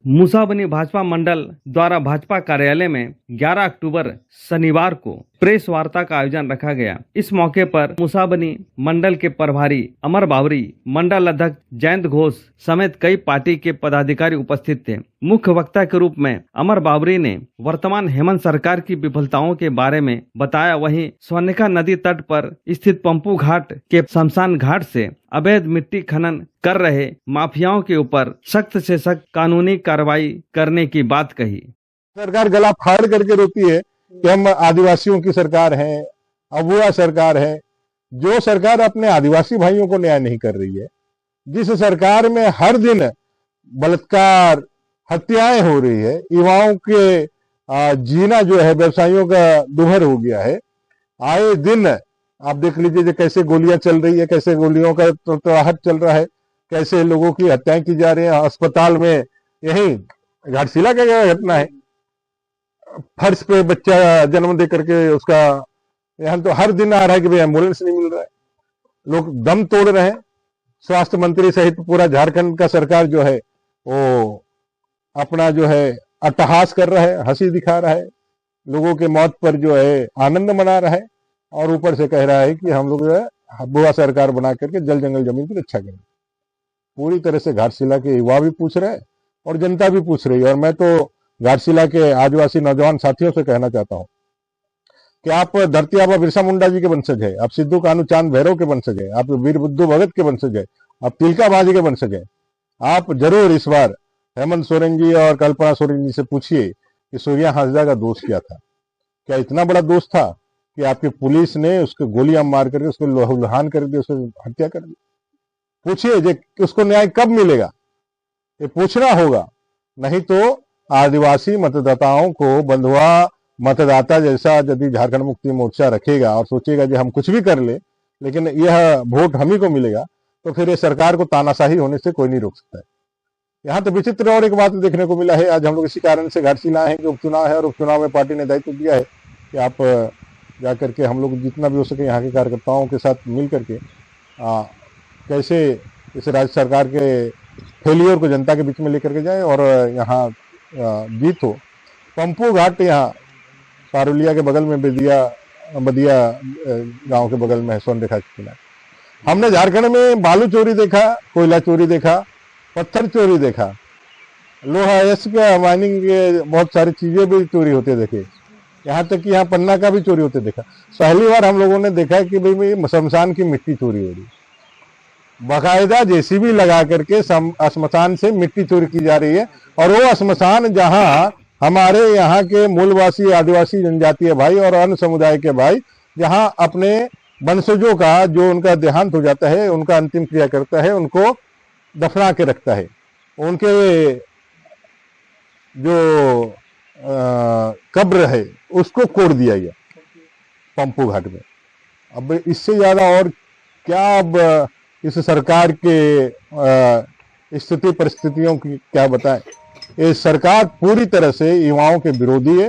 मुसाबनी भाजपा मंडल द्वारा भाजपा कार्यालय में 11 अक्टूबर शनिवार को प्रेस वार्ता का आयोजन रखा गया। इस मौके पर मुसाबनी मंडल के प्रभारी अमर बावरी, मंडल अध्यक्ष जयंत घोष समेत कई पार्टी के पदाधिकारी उपस्थित थे। मुख्य वक्ता के रूप में अमर बावरी ने वर्तमान हेमंत सरकार की विफलताओं के बारे में बताया। वहीं स्वर्णिका नदी तट पर स्थित पंपू घाट के शमशान घाट से अवैध मिट्टी खनन कर रहे माफियाओं के ऊपर सख्त से सख्त कानूनी कार्रवाई करने की बात कही। सरकार गला फाड़ करके रोती है कि हम आदिवासियों की सरकार है, अबुआ सरकार है। जो सरकार अपने आदिवासी भाइयों को न्याय नहीं कर रही है, जिस सरकार में हर दिन बलात्कार, हत्याएं हो रही है, युवाओं के जीना जो है व्यवसायियों का दुभर हो गया है। आए दिन आप देख लीजिए कैसे गोलियां चल रही है, कैसे गोलियों का तड़तड़ाहट चल रहा है, कैसे लोगों की हत्याएं की जा रही है। अस्पताल में यही घाटशिला का घटना है, फर्श पे बच्चा जन्म दे करके उसका यहाँ तो हर दिन आ रहा है कि भाई एम्बुलेंस नहीं मिल रहा है, लोग दम तोड़ रहे हैं। स्वास्थ्य मंत्री सहित पूरा झारखंड का सरकार जो है वो अपना जो है अट्टहास कर रहा है, हंसी दिखा रहा है, लोगों के मौत पर जो है आनंद मना रहा है और ऊपर से कह रहा है कि हम लोग जो है बुआ सरकार बना करके जल जंगल जमीन की रक्षा करें। पूरी तरह से घाटशिला के युवा भी पूछ रहे हैं और जनता भी पूछ रही है। और मैं तो घाटशिला के आदिवासी नौजवान साथियों से कहना चाहता हूं कि आप धरती आबा बिरसा मुंडा जी के वंशज है, आप सिद्धू कान्हू चांद भैरव के वंशज है, आप वीर बुद्धू भगत के वंशज है, आप तिलका बाजी के वंशज है। आप जरूर इस बार हेमंत सोरेन जी और कल्पना सोरेन जी से पूछिए कि सूर्या हांसदा का दोष क्या था। क्या इतना बड़ा दोष था कि आपकी पुलिस ने उसको गोलियां मार करके उसको लहूलुहान कर दी, उसको हत्या कर दी? पूछिए कि उसको न्याय कब मिलेगा, ये पूछना होगा। नहीं तो आदिवासी मतदाताओं को बंधुआ मतदाता जैसा यदि झारखंड मुक्ति मोर्चा रखेगा और सोचेगा कि हम कुछ भी कर ले लेकिन यह वोट हम ही को मिलेगा, तो फिर ये सरकार को तानाशाही होने से कोई नहीं रोक सकता है। यहाँ तो विचित्र और एक बात देखने को मिला है। आज हम लोग इसी कारण से घाटशिला है कि उपचुनाव है और उपचुनाव में पार्टी ने दायित्व दिया है कि आप जाकर के हम लोग जितना भी हो सके यहाँ के कार्यकर्ताओं के साथ मिल करके कैसे इस राज्य सरकार के फेलियर को जनता के बीच में लेकर के जाए और यहाँ जीत हो। पंपू घाट यहाँ पारुलिया के बगल में बदिया गांव के बगल में है, स्वर्णरेखा के किनारे। हमने झारखंड में बालू चोरी देखा, कोयला चोरी देखा, पत्थर चोरी देखा, लोहा के माइनिंग के बहुत सारी चीजें भी चोरी होते देखे, यहाँ तक कि यहाँ पन्ना का भी चोरी होते देखा। पहली बार हम लोगों ने देखा कि भाई शमशान की मिट्टी चोरी हो रही, बाकायदा जेसीबी लगा करके श्मशान से मिट्टी चोरी की जा रही है। और वो श्मशान जहां हमारे यहाँ के मूलवासी आदिवासी जनजातीय भाई और अन्य समुदाय के भाई जहां अपने वंशजों का जो उनका देहांत हो जाता है, उनका अंतिम क्रिया करता है, उनको दफना के रखता है, उनके जो कब्र है उसको कोड़ दिया गया पंपू घाट में। अब इससे ज्यादा और क्या अब इस सरकार के स्थिति परिस्थितियों की क्या बताएं। ये सरकार पूरी तरह से युवाओं के विरोधी है।